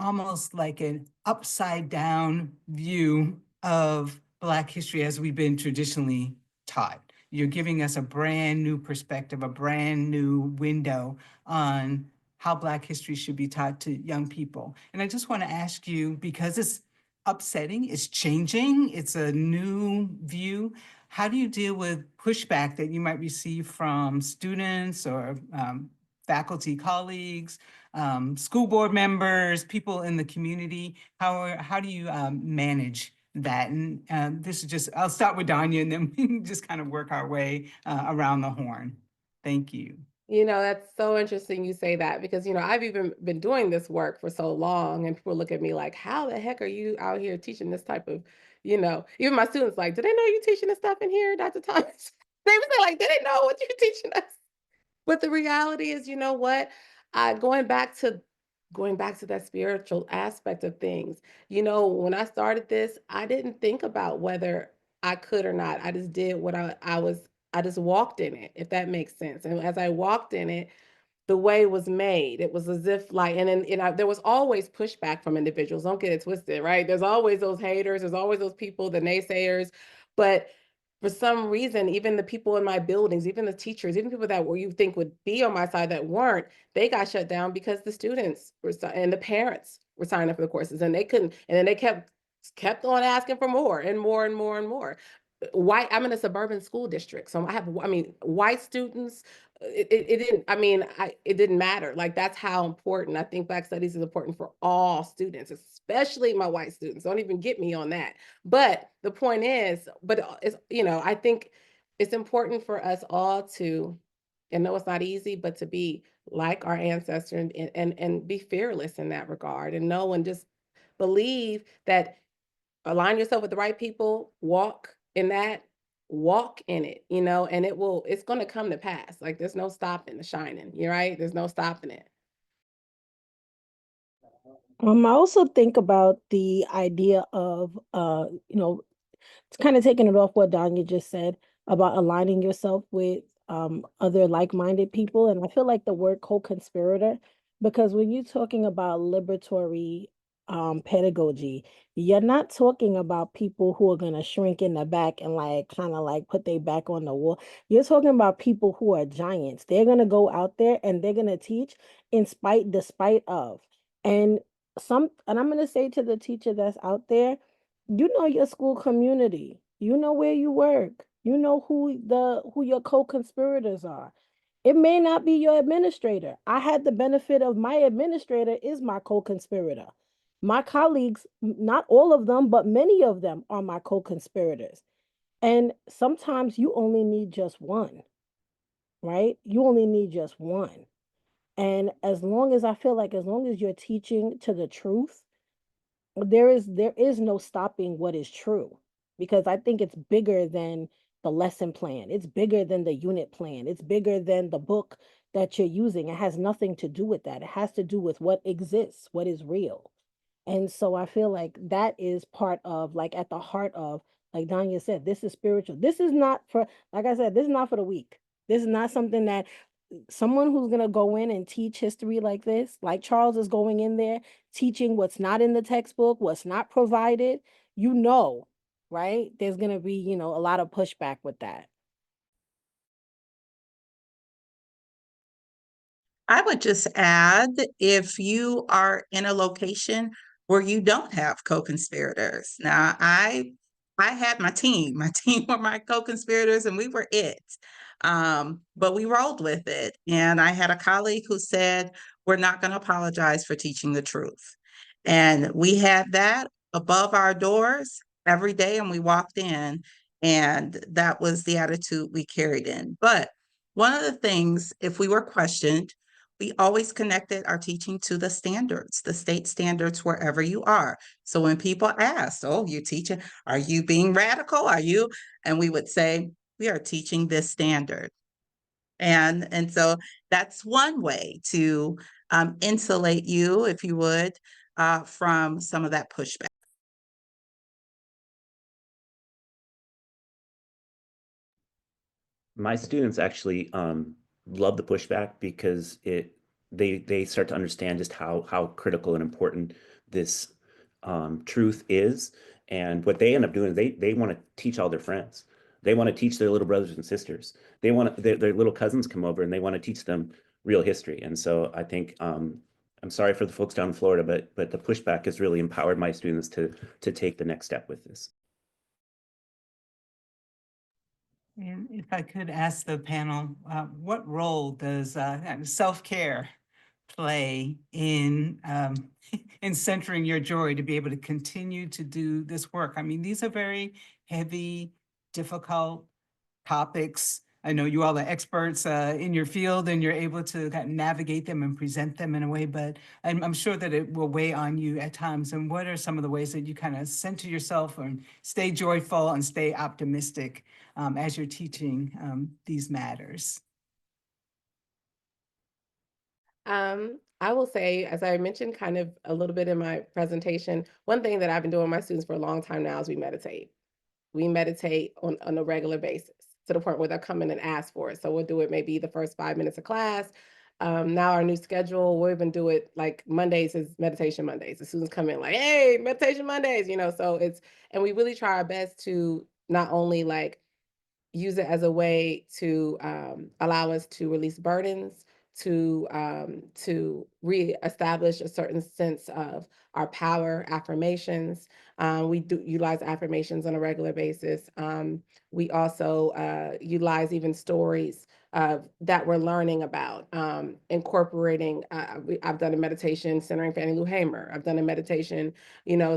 almost like an upside down view of Black history as we've been traditionally taught. You're giving us a brand new perspective, a brand new window on how Black history should be taught to young people. And I just want to ask you, because it's upsetting, it's changing, it's a new view, how do you deal with pushback that you might receive from students or faculty colleagues, school board members, people in the community? How do you manage that? And this is just, I'll start with Donja, and then we can just kind of work our way around the horn. Thank you. You know, that's so interesting you say that, because, you know, I've even been doing this work for so long, and people look at me like, how the heck are you out here teaching this type of, you know, even my students like, do they know you teaching this stuff in here, Dr. Thomas? They would say like, do they know what you're teaching us? But the reality is, you know what? Going back to that spiritual aspect of things. You know, when I started this, I didn't think about whether I could or not. I just did what I just walked in it, if that makes sense. And as I walked in it, the way was made. It was as if like, and then there was always pushback from individuals. Don't get it twisted, right? There's always those haters. There's always those people, the naysayers. But for some reason, even the people in my buildings, even the teachers, even people that you think would be on my side that weren't, they got shut down because the students were and the parents were signing up for the courses, and they couldn't. And then they kept kept on asking for more and more and more and more. White, I'm in a suburban school district, so I mean, white students, it didn't, it didn't matter. Like, that's how important I think Black Studies is important for all students, especially my white students. Don't even get me on that. But the point is, it's, I think it's important for us all to, and know it's not easy, but to be like our ancestors and be fearless in that regard, and know and just believe that, align yourself with the right people, walk in that, walk in it, and it's going to come to pass. Like, there's no stopping the shining. You're right. There's no stopping it. I also think about the idea of, it's kind of taking it off what Danya just said about aligning yourself with other like-minded people. And I feel like the word co-conspirator, because when you're talking about liberatory pedagogy, you're not talking about people who are going to shrink in the back and like kind of like put their back on the wall. You're talking about people who are giants. They're going to go out there and they're going to teach despite of. And and I'm going to say to the teacher that's out there, you know your school community, you know where you work, you know who your co-conspirators are. It may not be your administrator. I had the benefit of my administrator is my co-conspirator. My colleagues, not all of them, but many of them are my co-conspirators. And sometimes you only need just one, right? You only need just one. And as long as you're teaching to the truth, there is no stopping what is true, because I think it's bigger than the lesson plan. It's bigger than the unit plan. It's bigger than the book that you're using. It has nothing to do with that. It has to do with what exists, what is real. And so I feel like that is part of, like, at the heart of, like Danya said, this is spiritual. This is not for, like I said, this is not for the weak. This is not something that someone who's going to go in and teach history like this, like Charles is going in there teaching what's not in the textbook, what's not provided, right? There's going to be, a lot of pushback with that. I would just add, if you are in a location where you don't have co-conspirators. Now, I had my team. My team were my co-conspirators, and we were it. But we rolled with it. And I had a colleague who said, "We're not going to apologize for teaching the truth." And we had that above our doors every day, and we walked in, and that was the attitude we carried in. But one of the things, if we were questioned, we always connected our teaching to the standards, the state standards, wherever you are. So when people asked, "Oh, you teaching, are you being radical? Are you?" And we would say, "We are teaching this standard." And so that's one way to insulate you, if you would, from some of that pushback. My students actually love the pushback because they start to understand just how critical and important this truth is. And what they end up doing is they want to teach all their friends. They want to teach their little brothers and sisters. They want their little cousins come over and they want to teach them real history. And so I think I'm sorry for the folks down in Florida, but the pushback has really empowered my students to take the next step with this. And if I could ask the panel, what role does self-care play in in centering your joy to be able to continue to do this work? I mean, these are very heavy, difficult topics. I know you all are experts in your field and you're able to kind of navigate them and present them in a way, but I'm sure that it will weigh on you at times. And what are some of the ways that you kind of center yourself and stay joyful and stay optimistic as you're teaching these matters? I will say, as I mentioned kind of a little bit in my presentation, one thing that I've been doing with my students for a long time now is we meditate. We meditate on a regular basis, to the point where they'll come in and ask for it. So we'll do it maybe the first 5 minutes of class. Now our new schedule, we'll even do it like Mondays is meditation Mondays. The students come in like, "Hey, meditation Mondays," so and we really try our best to not only like use it as a way to allow us to release burdens, to reestablish a certain sense of our power. Affirmations. We do utilize affirmations on a regular basis. We also utilize even stories that we're learning about, incorporating. I've done a meditation centering Fannie Lou Hamer. I've done a meditation,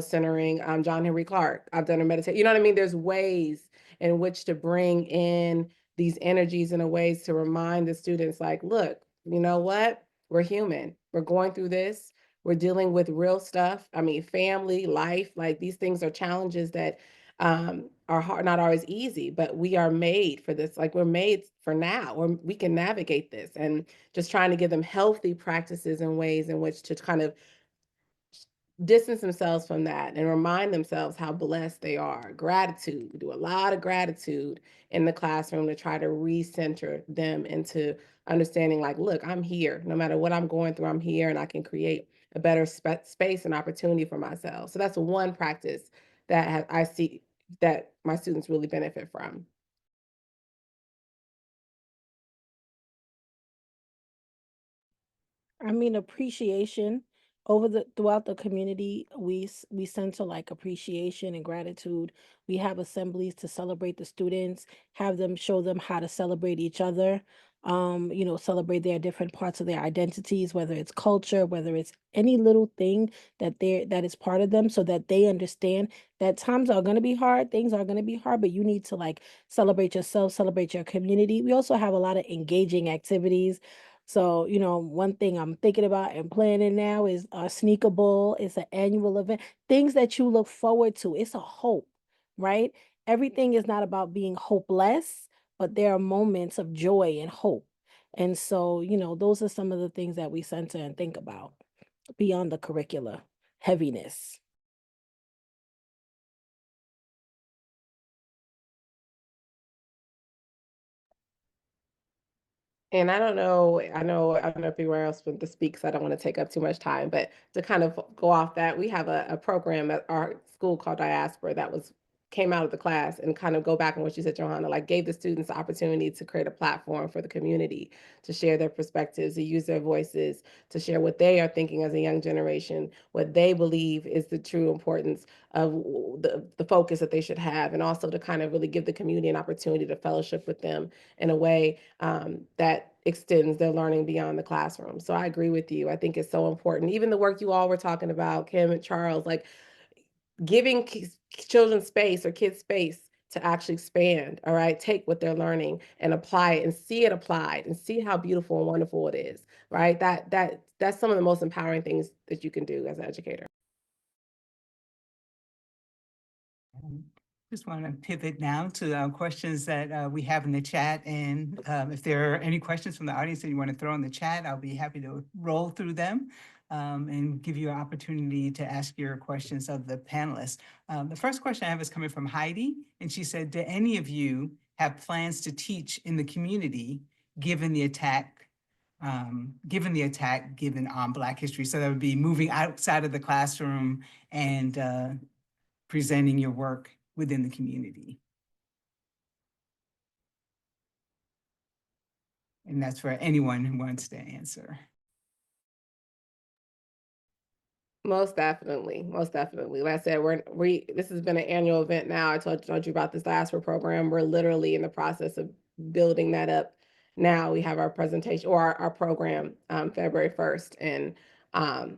centering John Henry Clark. I've done a meditation. You know what I mean? There's ways in which to bring in these energies in a ways to remind the students, like, look, you know what? We're human. We're going through this. We're dealing with real stuff. I mean, family, life, like these things are challenges that are hard, not always easy, but we are made for this. Like we're made for now, or we can navigate this, and just trying to give them healthy practices and ways in which to kind of distance themselves from that and remind themselves how blessed they are. Gratitude. We do a lot of gratitude in the classroom to try to recenter them into understanding, like, look, I'm here. No matter what I'm going through, I'm here, and I can create a better space and opportunity for myself. So that's one practice that I see that my students really benefit from. I mean, appreciation throughout the community, we center like appreciation and gratitude. We have assemblies to celebrate the students, have them show them how to celebrate each other, celebrate their different parts of their identities, whether it's culture, whether it's any little thing that is part of them, so that they understand that times are gonna be hard, things are gonna be hard, but you need to like celebrate yourself, celebrate your community. We also have a lot of engaging activities. So, one thing I'm thinking about and planning now is a sneaker bowl. It's an annual event. Things that you look forward to. It's a hope, right? Everything is not about being hopeless, but there are moments of joy and hope. And so, those are some of the things that we center and think about beyond the curricula heaviness. And I don't know, I don't know if anywhere else wants to speak, so I don't want to take up too much time, but to kind of go off that, we have a program at our school called Diaspora that came out of the class, and kind of go back on what you said, Johanna, like gave the students the opportunity to create a platform for the community to share their perspectives, to use their voices, to share what they are thinking as a young generation, what they believe is the true importance of the focus that they should have, and also to kind of really give the community an opportunity to fellowship with them in a way that extends their learning beyond the classroom. So I agree with you. I think it's so important. Even the work you all were talking about, Kim and Charles, like giving children space or kids space to actually expand, all right, take what they're learning and apply it and see it applied and see how beautiful and wonderful it is, right? That's some of the most empowering things that you can do as an educator. Just want to pivot now to questions that we have in the chat. And if there are any questions from the audience that you want to throw in the chat, I'll be happy to roll through them and give you an opportunity to ask your questions of the panelists. The first question I have is coming from Heidi, and she said, do any of you have plans to teach in the community given the attack given on Black history? So that would be moving outside of the classroom and presenting your work within the community. And that's for anyone who wants to answer. Most definitely, most definitely. Like I said, this has been an annual event now. I told you about this Diaspora program. We're literally in the process of building that up. Now we have our presentation or our program February 1st, and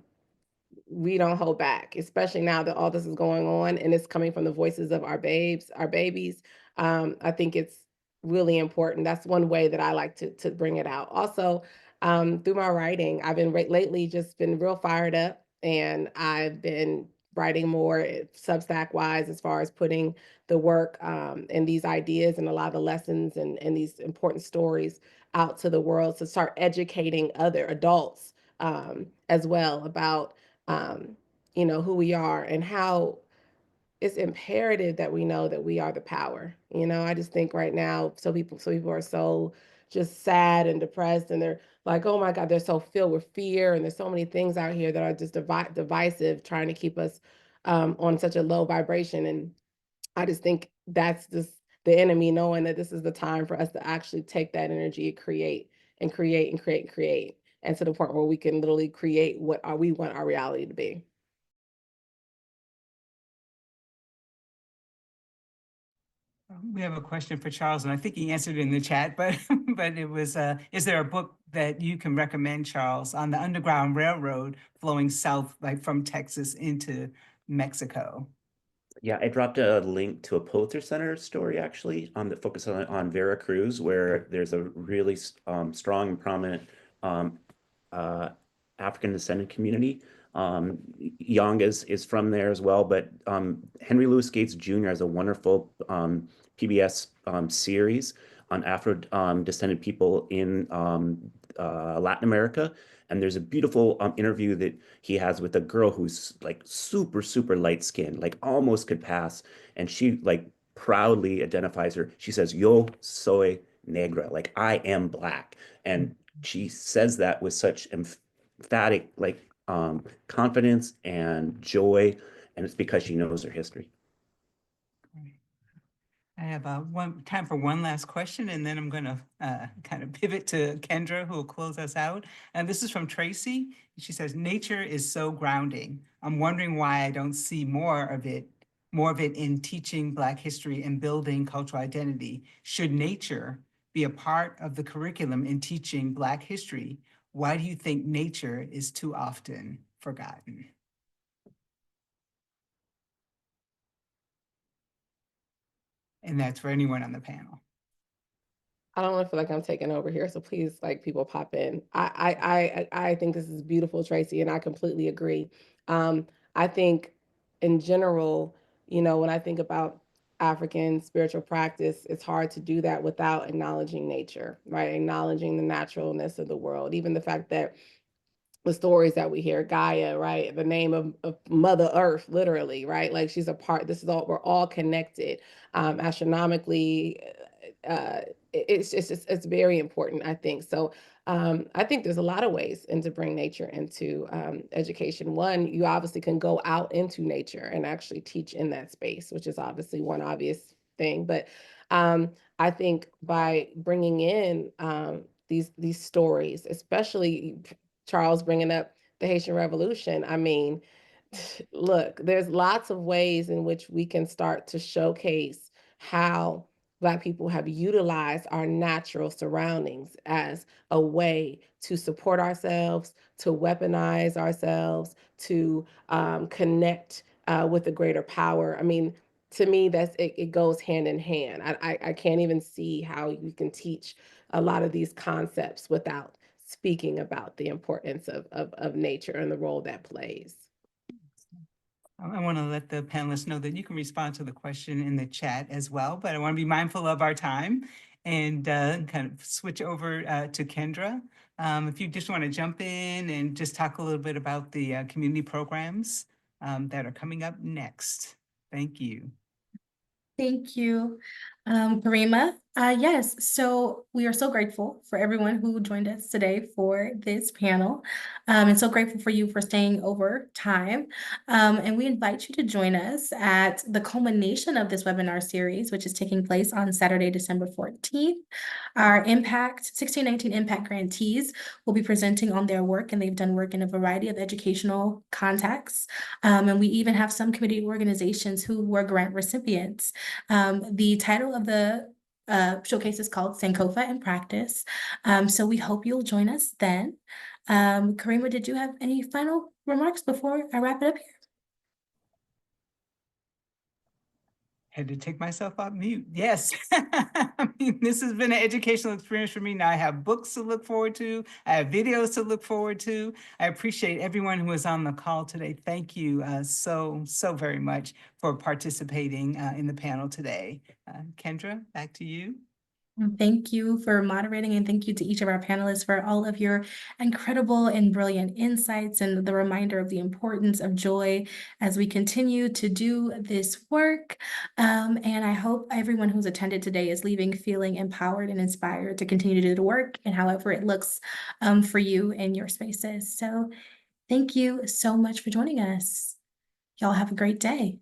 we don't hold back, especially now that all this is going on and it's coming from the voices of our babies. I think it's really important. That's one way that I like to bring it out. Also, through my writing, I've been lately just been real fired up, and I've been writing more Substack wise as far as putting the work and these ideas and a lot of the lessons and these important stories out to the world, to start educating other adults as well about who we are and how it's imperative that we know that we are the power. I just think right now, so people are so just sad and depressed, and they're like, oh my God, they're so filled with fear, and there's so many things out here that are just divisive, trying to keep us on such a low vibration. And I just think that's just the enemy knowing that this is the time for us to actually take that energy and create and create and create and create, and to the point where we can literally create what we want our reality to be. We have a question for Charles, and I think he answered it in the chat, but it was, is there a book that you can recommend, Charles, on the Underground Railroad flowing south, like from Texas into Mexico? Yeah, I dropped a link to a Pulitzer Center story actually that focuses on Veracruz, where there's a really strong and prominent African descendant community. Young is from there as well, but Henry Louis Gates Jr. has a wonderful PBS series on Afro descendant people in Latin America. And there's a beautiful interview that he has with a girl who's like super light skinned, like almost could pass. And she like proudly identifies her. She says, "Yo soy negra," like I am black. And she says that with such emphatic like confidence and joy. And it's because she knows her history. I have time for one last question, and then I'm going to kind of pivot to Kendra, who will close us out. And this is from Tracy. She says, "Nature is so grounding. I'm wondering why I don't see more of it in teaching Black history and building cultural identity. Should nature be a part of the curriculum in teaching Black history? Why do you think nature is too often forgotten?" And that's for anyone on the panel. I don't want to feel like I'm taking over here, so please, like, people pop in. I think this is beautiful, Tracy, and I completely agree. I think in general, when I think about African spiritual practice, it's hard to do that without acknowledging nature, right? Acknowledging the naturalness of the world, even the fact that the stories that we hear, Gaia, right? The name of Mother Earth, literally, right? Like she's a part, we're all connected astronomically. It's very important, I think. So I think there's a lot of ways to bring nature into education. One, you obviously can go out into nature and actually teach in that space, which is obviously one obvious thing. But I think by bringing in these stories, especially Charles bringing up the Haitian Revolution, I mean, look, there's lots of ways in which we can start to showcase how Black people have utilized our natural surroundings as a way to support ourselves, to weaponize ourselves, to connect with a greater power. I mean, to me, it goes hand in hand. I can't even see how you can teach a lot of these concepts without speaking about the importance of nature and the role that plays. I want to let the panelists know that you can respond to the question in the chat as well, but I want to be mindful of our time and kind of switch over to Kendra. If you just want to jump in and just talk a little bit about the community programs that are coming up next. Thank you. Thank you, Karima. Yes, so we are so grateful for everyone who joined us today for this panel. And so grateful for you for staying over time. And we invite you to join us at the culmination of this webinar series, which is taking place on Saturday, December 14th. Our 1619 Impact grantees will be presenting on their work, and they've done work in a variety of educational contexts. And we even have some community organizations who were grant recipients. The title of the showcase is called Sankofa in Practice. So we hope you'll join us then. Karima, did you have any final remarks before I wrap it up here? Had to take myself off mute. Yes. I mean, this has been an educational experience for me. Now I have books to look forward to. I have videos to look forward to. I appreciate everyone who was on the call today. Thank you so very much for participating in the panel today. Kendra, back to you. Thank you for moderating, and thank you to each of our panelists for all of your incredible and brilliant insights and the reminder of the importance of joy as we continue to do this work. And I hope everyone who's attended today is leaving feeling empowered and inspired to continue to do the work and however it looks for you in your spaces. So thank you so much for joining us. Y'all have a great day.